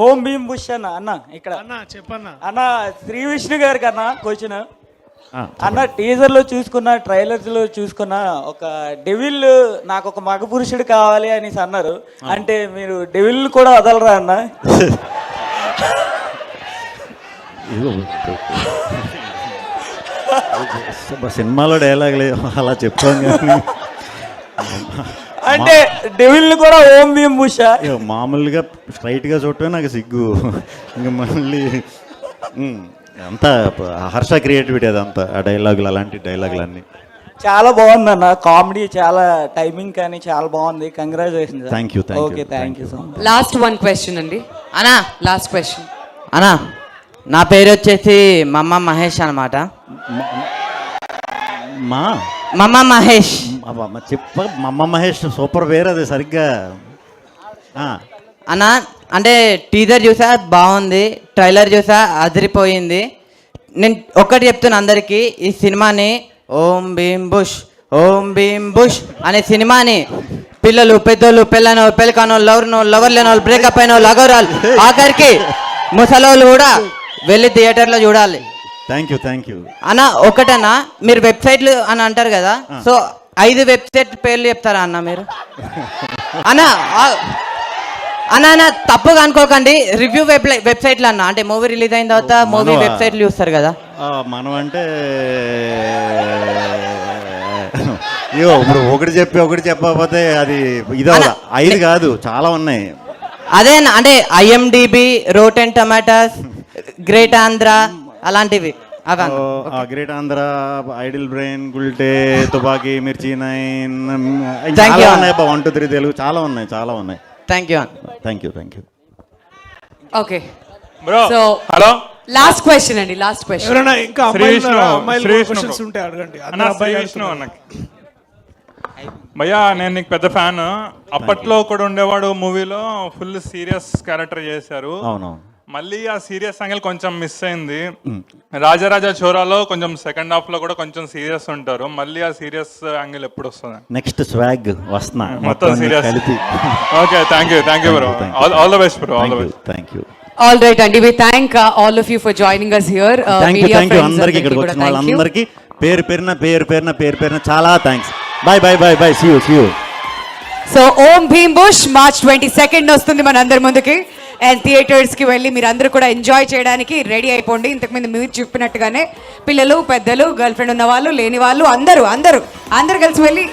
ఓం భీం బుష్ అన్న. అన్న ఇక్కడ చెప్పన్నా అన్న శ్రీ విష్ణు గారికి అన్న క్వశ్చన్. అన్న టీజర్లో చూసుకున్న ట్రైలర్స్లో చూసుకున్న ఒక డెవిల్ నాకు ఒక మగ పురుషుడు కావాలి అనేసి అన్నారు. అంటే మీరు డెవిల్ కూడా వదలరా అన్న? సినిమాలో డైలాగ్ అలా చెప్తాం కానీ అంటే డెవిల్ కూడా ఓం భీమ్ బుష మామూలుగా స్ట్రైట్గా చూడటమే నాకు సిగ్గు. ఇంకా మళ్ళీ అంతా హర్ష క్రియేటివిటీ అదంతా, ఆ డైలాగులు, అలాంటి డైలాగులు అన్నీ చాలా బాగుంది అన్న. కామెడీ చాలా, టైమింగ్ కానీ చాలా బాగుంది. Congratulation. Thank you. Okay, thank you so much. Last one question అండి. అన్నా లాస్ట్ క్వశ్చన్. అన్నా నా పేరు వచ్చేసి మమ్మ మహేష్ అనమాట. మమ్మ మహేష్. మమ్మ మహేష్ సూపర్ వేరు, అది సరిగ్గా. అన్నా అంటే టీజర్ చూసా బాగుంది, ట్రైలర్ చూసా అదిరిపోయింది. నేను ఒక్కటి చెప్తున్నా అందరికీ, ఈ సినిమాని ఓం భీమ్ బుష్, ఓం భీమ్ బుష్ అనే సినిమాని పిల్లలు, పెద్దోళ్ళు, పెళ్ళైన వాళ్ళు, పెళ్ళికాని వాళ్ళు, లవర్ లేని వాళ్ళు, బ్రేకప్ అయిన వాళ్ళు, అగౌరాలు, ఆఖరికి ముసలోళ్ళు కూడా వెళ్ళి థియేటర్లో చూడాలి. Thank you. అన్న ఒకటన్నా, మీరు వెబ్సైట్లు అని అంటారు కదా, సో 5 వెబ్సైట్ పేర్లు చెప్తారా అన్న మీరు? అన్న అన్న తప్పుగా అనుకోకండి, రివ్యూ వెబ్సైట్లు అన్న, అంటే మూవీ రిలీజ్ అయిన తర్వాత మూవీ వెబ్సైట్లు చూస్తారు కదా. మనం అంటే ఇప్పుడు ఒకటి చెప్పకపోతే అది ఇదో 5 కాదు, చాలా ఉన్నాయి. అదే అంటే IMDb, Rotten Tomatoes, Great Andhra అలాంటివి. Great Andhra, Idlebrain, Gulte, Tupaki, Mirchi 9, 1 2 3 Telugu, చాలా ఉన్నాయి. Thank you. Okay bro, so hello, last question అండి. Last question. ఎవరైనా ఇంకా అమ్మాయిలు శ్రీ క్వశ్చన్స్ ఉంటే అడగండి. భయ్యా, నేను నీకు పెద్ద ఫ్యాన్. అప్పట్లో కూడా ఉండేవాడు మూవీలో, ఫుల్ సీరియస్ క్యారెక్టర్ చేశారు. అవునవును. మళ్ళీ ఆ సీరియస్ యాంగిల్ కొంచెం మిస్ అయింది. రాజారాజా చోరాలో కొంచెం సెకండ్ హాఫ్ లో కూడా కొంచెం సీరియస్ ఉంటారు. మళ్ళీ ఆ సీరియస్ యాంగిల్ ఎప్పుడు వస్తుంది? నెక్స్ట్ స్వాగ్ వస్తున్నా మొత్తం serious. Okay, thank you bro. All the best bro. All the best. Thank you. All right అండి, we thank all of you for joining us here. Thank you అందరికి, ఇక్కడికి వచ్చిన వాళ్ళందరికీ పేరు పేరున చాలా thanks. Bye. See you. So Om Bheem bush March 22 వస్తుంది మన అందరి ముందుకి. అండ్ థియేటర్స్కి వెళ్ళి మీరు అందరూ కూడా ఎంజాయ్ చేయడానికి రెడీ అయిపోండి. ఇంతకుముందు మీరు చెప్పినట్టుగానే పిల్లలు, పెద్దలు, గర్ల్ ఫ్రెండ్ ఉన్న వాళ్ళు, లేని వాళ్ళు, అందరూ కలిసి వెళ్ళి